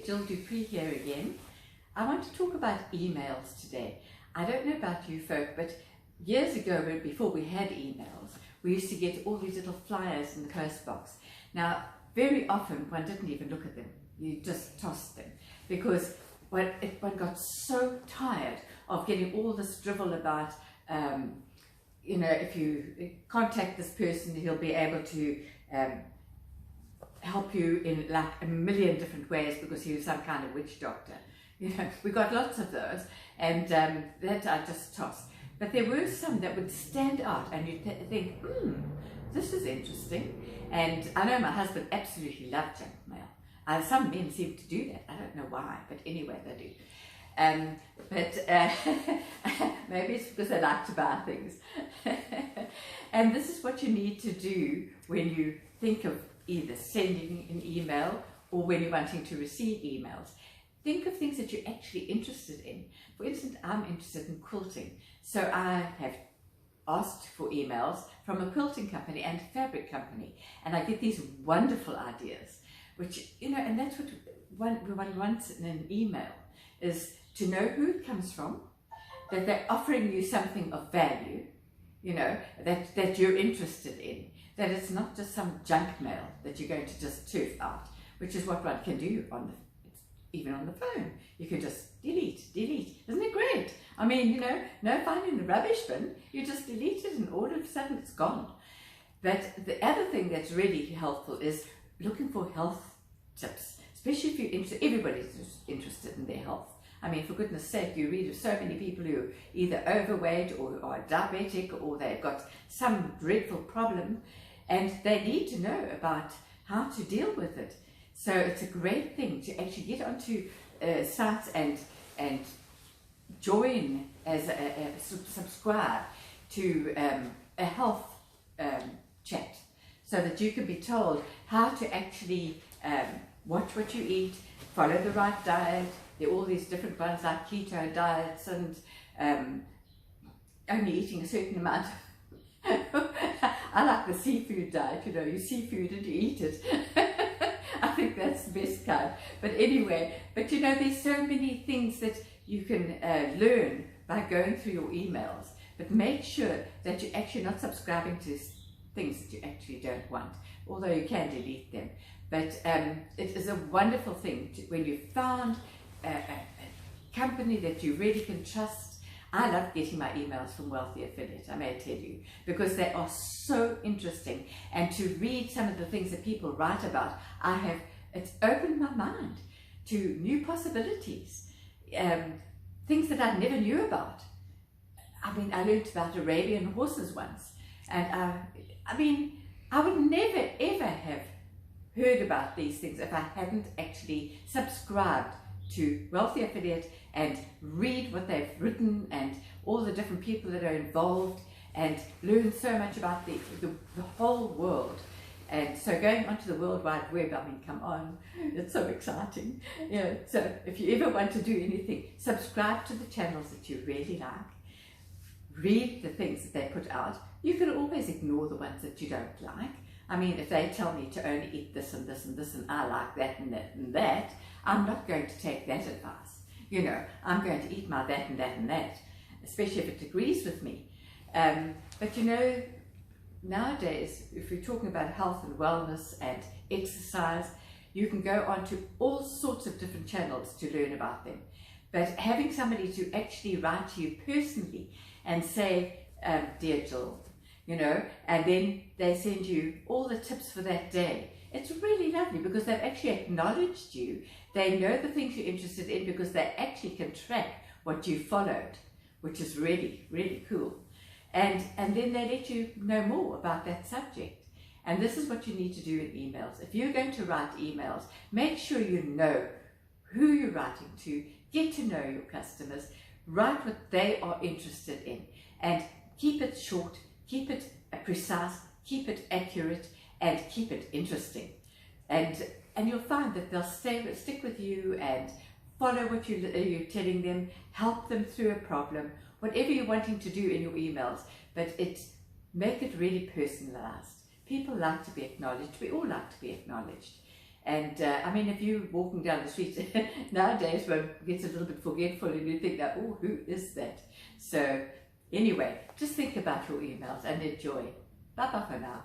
Jill Dupree here again. I want to talk about emails today. I don't know about you folk, but years ago, before we had emails, we used to get all these little flyers in the post box. Now, very often one didn't even look at them. You just tossed them because one got so tired of getting all this drivel about, if you contact this person, he'll be able to help you in like a million different ways because he was some kind of witch doctor. We got lots of those, and that I just tossed. But there were some that would stand out, and you'd think, this is interesting. And I know my husband absolutely loved junk mail. Some men seem to do that. I don't know why, but anyway, they do. Maybe it's because they like to buy things. And this is what you need to do when you think of either sending an email or when you're wanting to receive emails. Think of things that you're actually interested in. For instance, I'm interested in quilting. So I have asked for emails from a quilting company and a fabric company. And I get these wonderful ideas, which, and that's what one wants in an email, is to know who it comes from, that they're offering you something of value, that you're interested in, that it's not just some junk mail that you're going to just turf out, which is what one can do even on the phone. You can just delete. Isn't it great? I mean, no fun in the rubbish bin. You just delete it and all of a sudden it's gone. But the other thing that's really helpful is looking for health tips, especially if you're interested. Everybody's interested in their health. I mean, for goodness sake, you read of so many people who are either overweight or are diabetic or they've got some dreadful problem and they need to know about how to deal with it. So it's a great thing to actually get onto sites and join as subscribe to a health chat so that you can be told how to actually watch what you eat, follow the right diet. There are all these different ones like keto diets and only eating a certain amount. I like the seafood diet, you seafood and you eat it. I think that's the best kind. But anyway, there's so many things that you can learn by going through your emails. But make sure that you're actually not subscribing to things that you actually don't want, although you can delete them. But it is a wonderful thing when you've found a company that you really can trust. I love getting my emails from Wealthy Affiliate, I may tell you, because they are so interesting. And to read some of the things that people write about, it's opened my mind to new possibilities, things that I never knew about. I mean, I learned about Arabian horses once, and I would never ever have heard about these things if I hadn't actually subscribed to Wealthy Affiliate and read what they've written and all the different people that are involved and learn so much about the whole world. And so going onto the World Wide Web, come on, it's so exciting. So if you ever want to do anything, subscribe to the channels that you really like. Read the things that they put out. You can always ignore the ones that you don't like. If they tell me to only eat this and this and this and I like that and that and that, I'm not going to take that advice. I'm going to eat my that and that and that, especially if it agrees with me. But nowadays, if we're talking about health and wellness and exercise, you can go onto all sorts of different channels to learn about them. But having somebody to actually write to you personally and say, dear Jill, and then they send you all the tips for that day. It's really lovely because they've actually acknowledged you. They know the things you're interested in because they actually can track what you followed, which is really, really cool. And then they let you know more about that subject. And this is what you need to do in emails. If you're going to write emails, make sure you know who you're writing to, get to know your customers, write what they are interested in, and keep it short, keep it precise, keep it accurate, and keep it interesting. And you'll find that they'll stick with you and follow what you're telling them, help them through a problem, whatever you're wanting to do in your emails, but make it really personalized. People like to be acknowledged. We all like to be acknowledged. And I mean, if you're walking down the street nowadays, one gets a little bit forgetful and you think that, oh, who is that? So anyway, just think about your emails and enjoy. Bye bye for now.